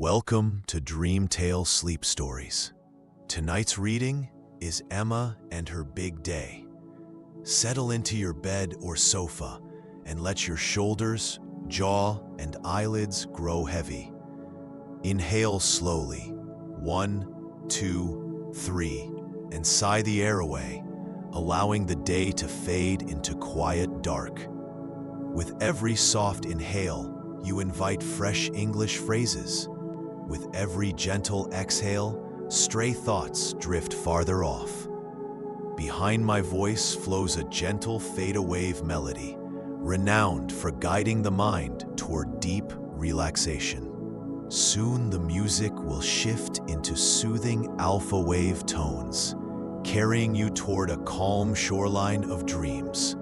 Welcome to Dreamtale Sleep Stories. Tonight's reading is Emma and Her Big Day. Settle into your bed or sofa and let your shoulders, jaw, and eyelids grow heavy. Inhale slowly, 1, 2, 3, and sigh the air away, allowing the day to fade into quiet dark. With every soft inhale, you invite fresh English phrases. With every gentle exhale, stray thoughts drift farther off. Behind my voice flows a gentle fade-a-wave melody, renowned for guiding the mind toward deep relaxation. Soon the music will shift into soothing alpha wave tones, carrying you toward a calm shoreline of dreams.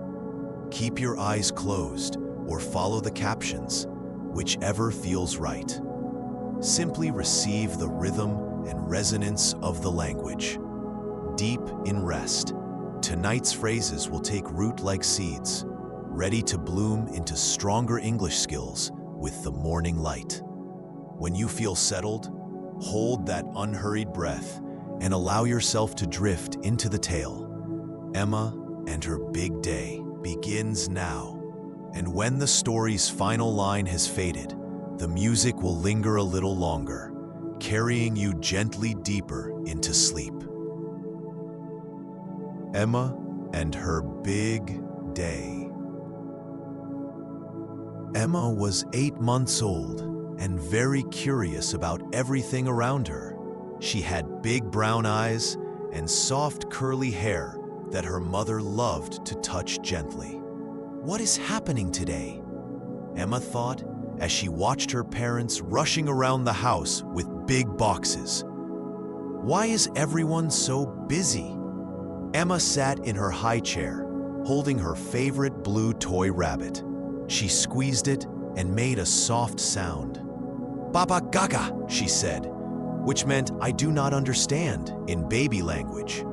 Keep your eyes closed or follow the captions, whichever feels right. Simply receive the rhythm and resonance of the language. Deep in rest, tonight's phrases will take root like seeds, ready to bloom into stronger English skills with the morning light. When you feel settled, hold that unhurried breath and allow yourself to drift into the tale. Emma and Her Big Day begins now. And when the story's final line has faded, the music will linger a little longer, carrying you gently deeper into sleep. Emma and Her Big Day. Emma was 8 months old and very curious about everything around her. She had big brown eyes and soft curly hair that her mother loved to touch gently. What is happening today? Emma thought as she watched her parents rushing around the house with big boxes. Why is everyone so busy? Emma sat in her high chair, holding her favorite blue toy rabbit. She squeezed it and made a soft sound. "Baba Gaga," she said, which meant "I do not understand" in baby language.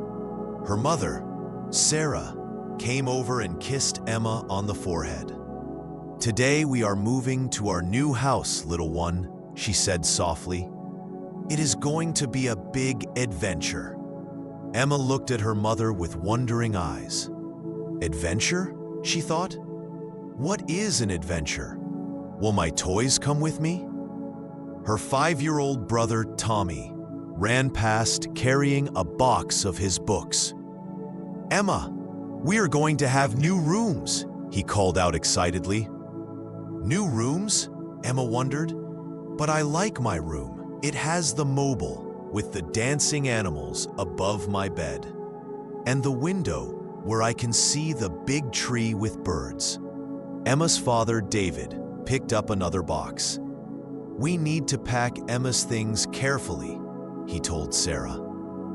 Her mother, Sarah, came over and kissed Emma on the forehead. "Today we are moving to our new house, little one," she said softly. "It is going to be a big adventure." Emma looked at her mother with wondering eyes. Adventure? She thought. What is an adventure? Will my toys come with me? Her 5-year-old brother, Tommy, ran past carrying a box of his books. "Emma, we are going to have new rooms," he called out excitedly. New rooms? Emma wondered. But I like my room. It has the mobile with the dancing animals above my bed, and the window where I can see the big tree with birds. Emma's father, David, picked up another box. "We need to pack Emma's things carefully," he told Sarah.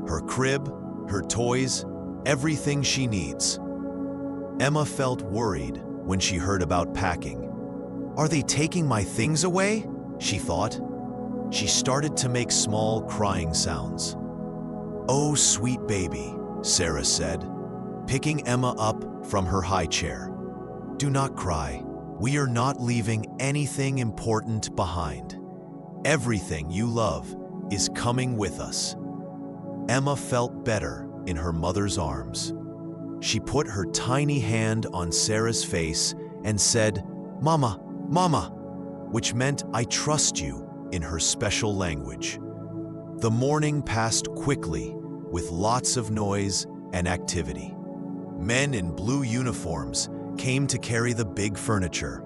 "Her crib, her toys, everything she needs." Emma felt worried when she heard about packing. "Are they taking my things away?" she thought. She started to make small crying sounds. "Oh, sweet baby," Sarah said, picking Emma up from her high chair. "Do not cry. We are not leaving anything important behind. Everything you love is coming with us." Emma felt better in her mother's arms. She put her tiny hand on Sarah's face and said, "Mama, Mama," which meant "I trust you" in her special language. The morning passed quickly with lots of noise and activity. Men in blue uniforms came to carry the big furniture.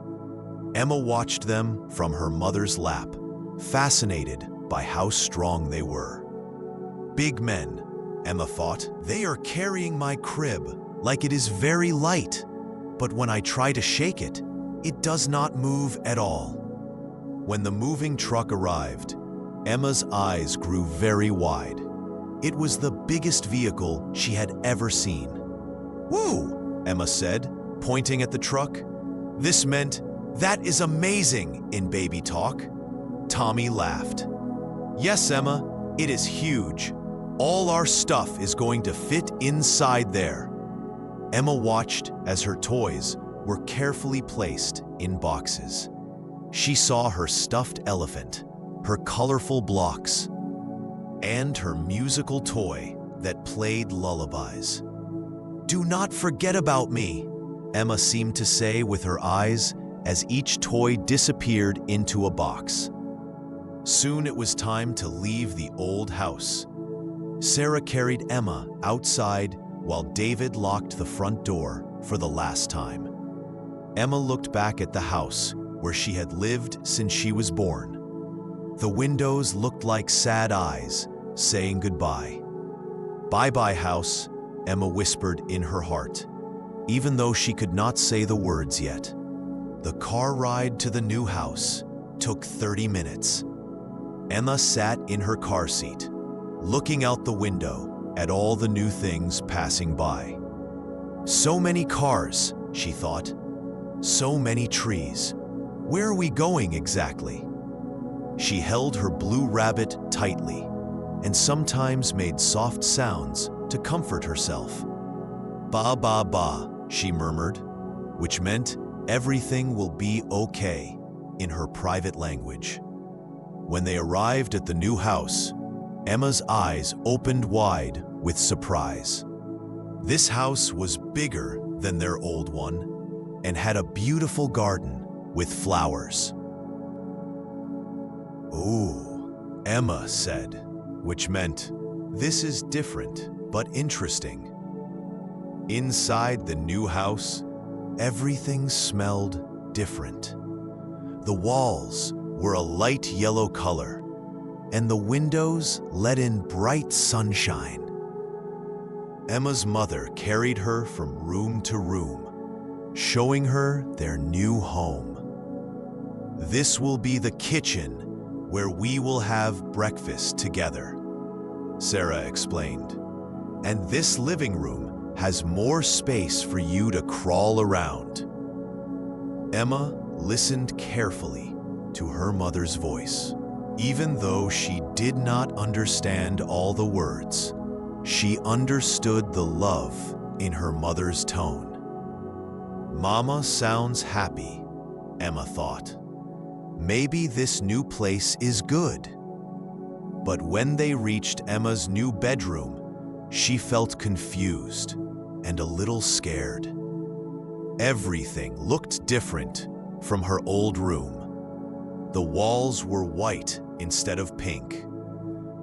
Emma watched them from her mother's lap, fascinated by how strong they were. Big men, Emma thought. They are carrying my crib like it is very light, but when I try to shake it, it does not move at all. When the moving truck arrived, Emma's eyes grew very wide. It was the biggest vehicle she had ever seen. "Woo!" Emma said, pointing at the truck. This meant, "That is amazing," in baby talk. Tommy laughed. "Yes, Emma, it is huge. All our stuff is going to fit inside there." Emma watched as her toys were carefully placed in boxes. She saw her stuffed elephant, her colorful blocks, and her musical toy that played lullabies. "Do not forget about me," Emma seemed to say with her eyes as each toy disappeared into a box. Soon it was time to leave the old house. Sarah carried Emma outside while David locked the front door for the last time. Emma looked back at the house where she had lived since she was born. The windows looked like sad eyes saying goodbye. "Bye-bye, house," Emma whispered in her heart, even though she could not say the words yet. The car ride to the new house took 30 minutes. Emma sat in her car seat, looking out the window at all the new things passing by. So many cars, she thought. So many trees. Where are we going exactly? She held her blue rabbit tightly and sometimes made soft sounds to comfort herself. "Ba ba ba," she murmured, which meant everything will be okay in her private language. When they arrived at the new house, Emma's eyes opened wide with surprise. This house was bigger than their old one and had a beautiful garden with flowers. "Ooh," Emma said, which meant, "This is different but interesting." Inside the new house, everything smelled different. The walls were a light yellow color, and the windows let in bright sunshine. Emma's mother carried her from room to room, showing her their new home. "This will be the kitchen where we will have breakfast together," Sarah explained. "And this living room has more space for you to crawl around." Emma listened carefully to her mother's voice. Even though she did not understand all the words, she understood the love in her mother's tone. "Mama sounds happy," Emma thought. "Maybe this new place is good." But when they reached Emma's new bedroom, she felt confused and a little scared. Everything looked different from her old room. The walls were white instead of pink.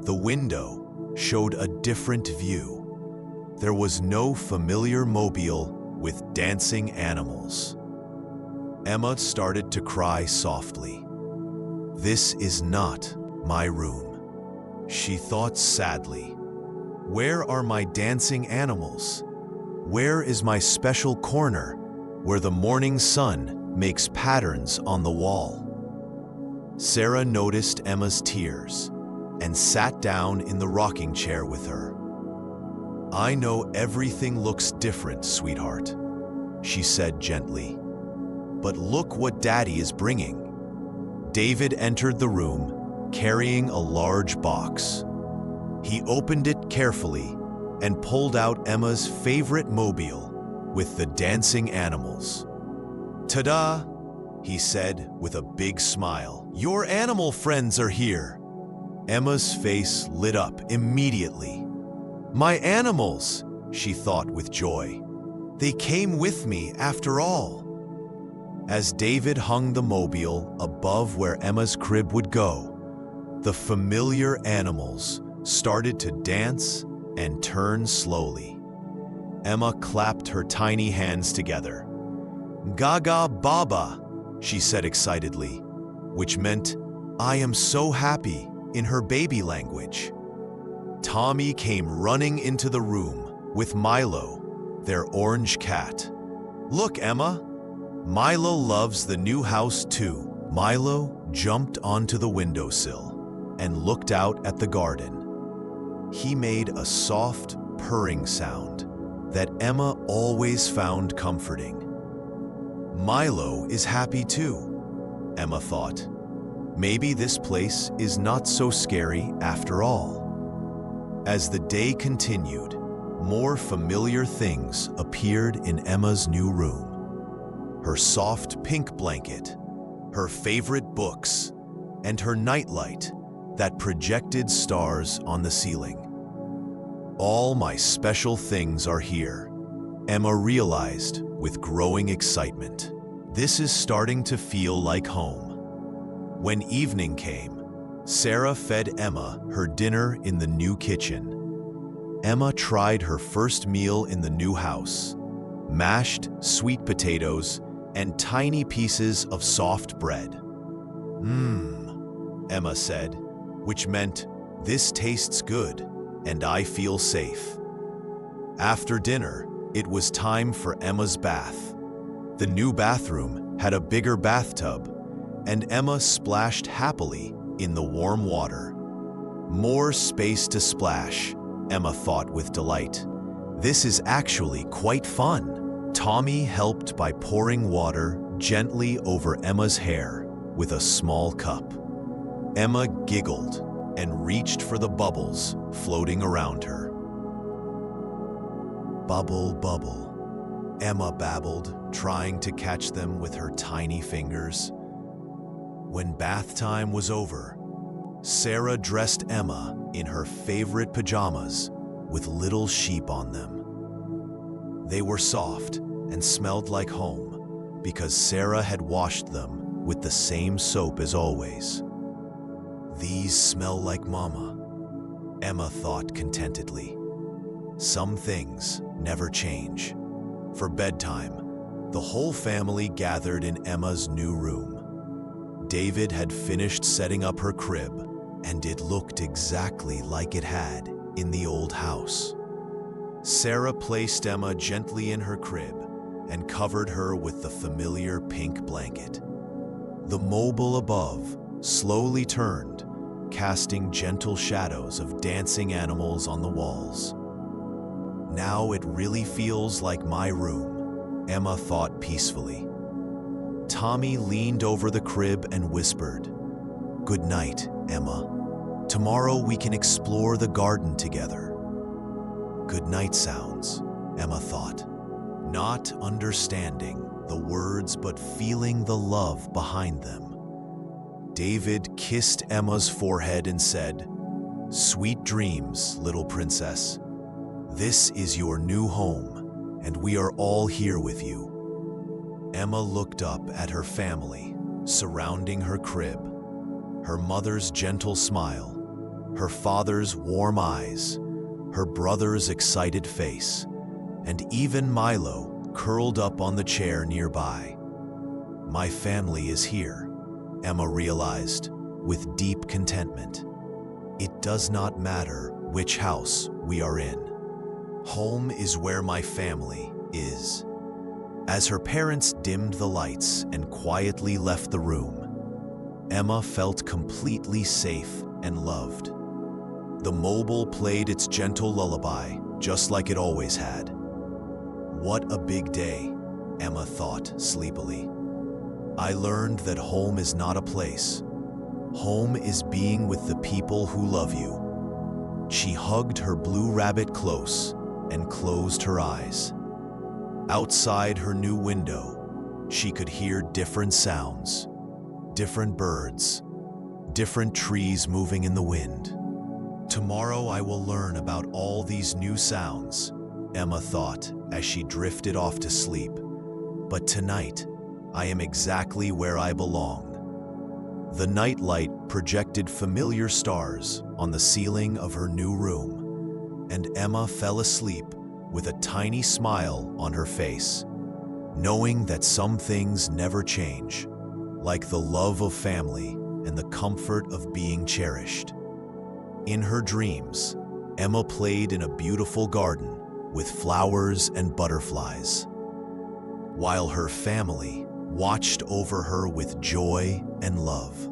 The window showed a different view. There was no familiar mobile with dancing animals. Emma started to cry softly. "This is not my room," she thought sadly. "Where are my dancing animals? Where is my special corner where the morning sun makes patterns on the wall?" Sarah noticed Emma's tears and sat down in the rocking chair with her. "I know everything looks different, sweetheart," she said gently. "But look what Daddy is bringing." David entered the room carrying a large box. He opened it carefully and pulled out Emma's favorite mobile with the dancing animals. "Ta-da!" he said with a big smile. "Your animal friends are here." Emma's face lit up immediately. "My animals," she thought with joy. "They came with me after all." As David hung the mobile above where Emma's crib would go, the familiar animals started to dance and turn slowly. Emma clapped her tiny hands together. "Gaga Baba," she said excitedly, which meant, "I am so happy," in her baby language. Tommy came running into the room with Milo, their orange cat. "Look, Emma, Milo loves the new house too." Milo jumped onto the windowsill and looked out at the garden. He made a soft, purring sound that Emma always found comforting. Milo is happy too, Emma thought. Maybe this place is not so scary after all. As the day continued, more familiar things appeared in Emma's new room. Her soft pink blanket, her favorite books, and her nightlight that projected stars on the ceiling. All my special things are here, Emma realized with growing excitement. This is starting to feel like home. When evening came, Sarah fed Emma her dinner in the new kitchen. Emma tried her first meal in the new house: mashed sweet potatoes and tiny pieces of soft bread. Emma said, which meant, "This tastes good, and I feel safe." After dinner, it was time for Emma's bath. The new bathroom had a bigger bathtub, and Emma splashed happily in the warm water. More space to splash, Emma thought with delight. This is actually quite fun. Tommy helped by pouring water gently over Emma's hair with a small cup. Emma giggled and reached for the bubbles floating around her. "Bubble, bubble," Emma babbled, trying to catch them with her tiny fingers. When bath time was over, Sarah dressed Emma in her favorite pajamas with little sheep on them. They were soft and smelled like home because Sarah had washed them with the same soap as always. "These smell like Mama," Emma thought contentedly. Some things never change. For bedtime, the whole family gathered in Emma's new room. David had finished setting up her crib, and it looked exactly like it had in the old house. Sarah placed Emma gently in her crib and covered her with the familiar pink blanket. The mobile above slowly turned, casting gentle shadows of dancing animals on the walls. "Now it really feels like my room," Emma thought peacefully. Tommy leaned over the crib and whispered, "Good night, Emma. Tomorrow we can explore the garden together." Good night sounds, Emma thought, not understanding the words but feeling the love behind them. David kissed Emma's forehead and said, "Sweet dreams, little princess. This is your new home, and we are all here with you." Emma looked up at her family, surrounding her crib. Her mother's gentle smile, her father's warm eyes, her brother's excited face, and even Milo curled up on the chair nearby. "My family is here," Emma realized, with deep contentment. It does not matter which house we are in. Home is where my family is. As her parents dimmed the lights and quietly left the room, Emma felt completely safe and loved. The mobile played its gentle lullaby, just like it always had. What a big day, Emma thought sleepily. I learned that home is not a place. Home is being with the people who love you. She hugged her blue rabbit close and closed her eyes. Outside her new window, she could hear different sounds, different birds, different trees moving in the wind. Tomorrow I will learn about all these new sounds, Emma thought as she drifted off to sleep. But tonight, I am exactly where I belong. The nightlight projected familiar stars on the ceiling of her new room, and Emma fell asleep with a tiny smile on her face, knowing that some things never change, like the love of family and the comfort of being cherished. In her dreams, Emma played in a beautiful garden with flowers and butterflies, while her family watched over her with joy and love.